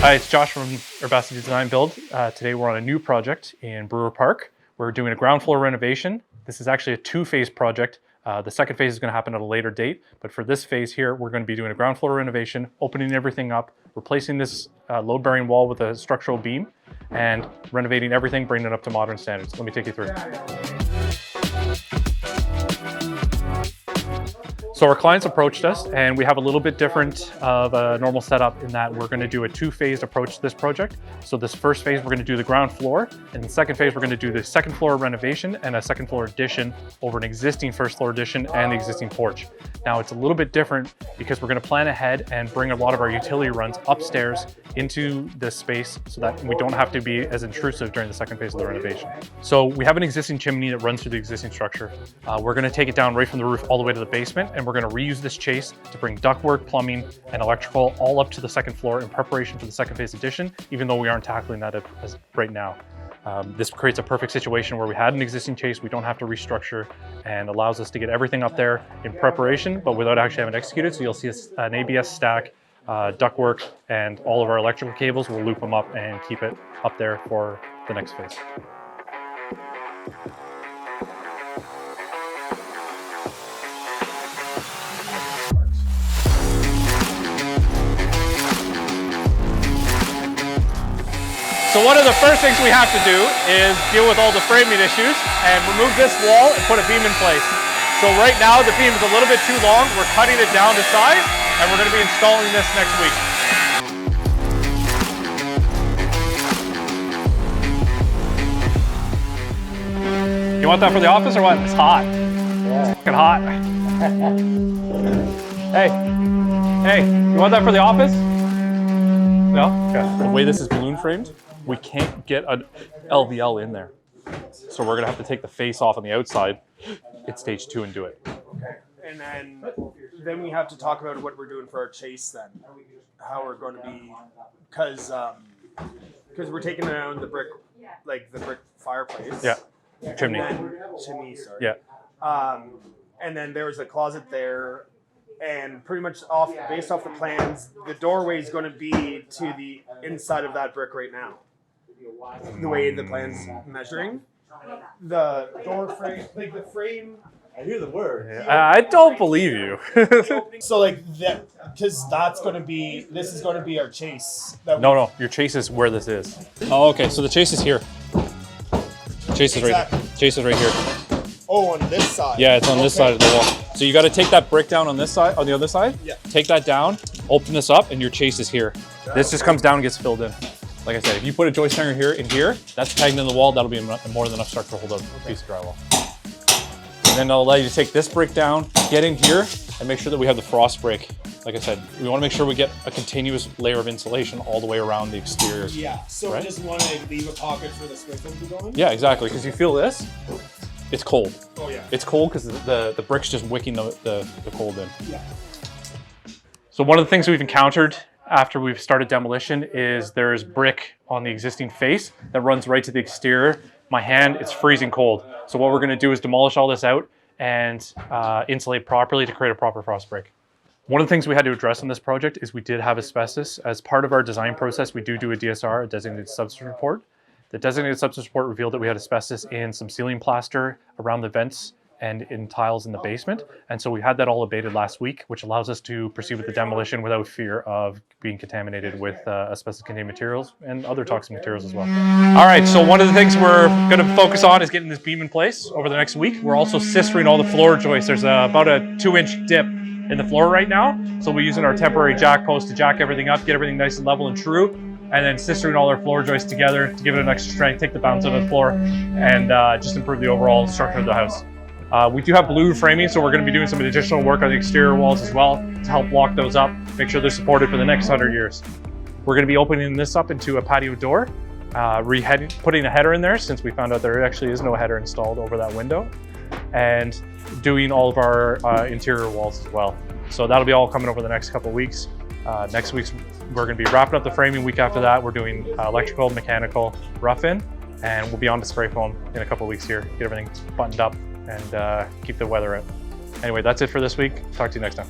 Hi, it's Josh from Urbacity Design Build. Today we're on a new project in Brewer Park. We're doing a ground floor renovation. This is actually a two-phase project. The second phase is going to happen at a later date, but for this phase here, we're going to be doing a ground floor renovation, opening everything up, replacing this load-bearing wall with a structural beam, and renovating everything, bringing it up to modern standards. Let me take you through. So our clients approached us, and we have a little bit different of a normal setup in that we're going to do a two-phased approach to this project. So this first phase, we're going to do the ground floor, and the second phase, we're going to do the second floor renovation and a second floor addition over an existing first floor addition and the existing porch. Now it's a little bit different because we're going to plan ahead and bring a lot of our utility runs upstairs into this space so that we don't have to be as intrusive during the second phase of the renovation. So we have an existing chimney that runs through the existing structure. We're going to take it down right from the roof all the way to the basement, and we're going to reuse this chase to bring ductwork, plumbing, and electrical all up to the second floor in preparation for the second phase addition, even though we aren't tackling that as right now. This creates a perfect situation where we had an existing chase, we don't have to restructure, and allows us to get everything up there in preparation, but without actually having executed. So you'll see an ABS stack, ductwork, and all of our electrical cables. We'll loop them up and keep it up there for the next phase. So one of the first things we have to do is deal with all the framing issues and remove this wall and put a beam in place. So right now the beam is a little bit too long. We're cutting it down to size, and we're going to be installing this next week. You want that for the office or what? It's hot. Yeah. It's fucking hot. Hey, you want that for the office? No? Okay. The way this is balloon framed, we can't get an LVL in there. So we're gonna have to take the face off on the outside at stage 2 and do it. Okay. And then we have to talk about what we're doing for our chase then. How we're going to be, because we're taking down the brick, like the brick fireplace. Yeah. Chimney. Chimney, sorry. Yeah. And then there was a closet there, and pretty much based off the plans, the doorway is going to be to the inside of that brick right now. The way the plan's measuring, the door frame, like the frame. I hear the word. Yeah. I don't believe you. So like that, because that's going to be. This is going to be our chase. No, your chase is where this is. Oh, okay. So the chase is here. Chase is right. Chase is right here. Oh, on this side. Yeah, it's on this side of the wall. So you got to take that brick down on this side, on the other side. Yeah. Take that down, open this up, and your chase is here. This just comes down and gets filled in. Like I said, if you put a joist hanger here and here, that's pegged in the wall. That'll be more than enough structure to hold a piece of drywall. And then it'll allow you to take this brick down, get in here, and make sure that we have the frost break. Like I said, we want to make sure we get a continuous layer of insulation all the way around the exterior. Yeah. So right? We just want to leave a pocket for the sprinkler to go in. Yeah, exactly. Because you feel this. It's cold. Oh yeah. It's cold because the brick's just wicking the cold in. Yeah. So one of the things we've encountered after we've started demolition is there's brick on the existing face that runs right to the exterior. My hand, it's freezing cold. So what we're going to do is demolish all this out and insulate properly to create a proper frost break. One of the things we had to address on this project is we did have asbestos. As part of our design process, we do a DSR, a designated substance report. The designated substance report revealed that we had asbestos in some ceiling plaster around the vents and in tiles in the basement. And so we had that all abated last week, which allows us to proceed with the demolition without fear of being contaminated with asbestos-containing materials and other toxic materials as well. All right, so one of the things we're gonna focus on is getting this beam in place over the next week. We're also sistering all the floor joists. There's about a 2-inch dip in the floor right now. So we're using our temporary jack post to jack everything up, get everything nice and level and true, and then sistering all our floor joists together to give it an extra strength, take the bounce out of the floor, and just improve the overall structure of the house. We do have balloon framing, so we're going to be doing some additional work on the exterior walls as well to help lock those up, make sure they're supported for the next 100 years. We're going to be opening this up into a patio door, putting a header in there since we found out there actually is no header installed over that window, and doing all of our interior walls as well. So that'll be all coming over the next couple of weeks. Next week, we're going to be wrapping up the framing. Week after that, we're doing electrical, mechanical, rough-in, and we'll be on to spray foam in a couple of weeks here, get everything buttoned up and keep the weather out. Anyway, that's it for this week. Talk to you next time.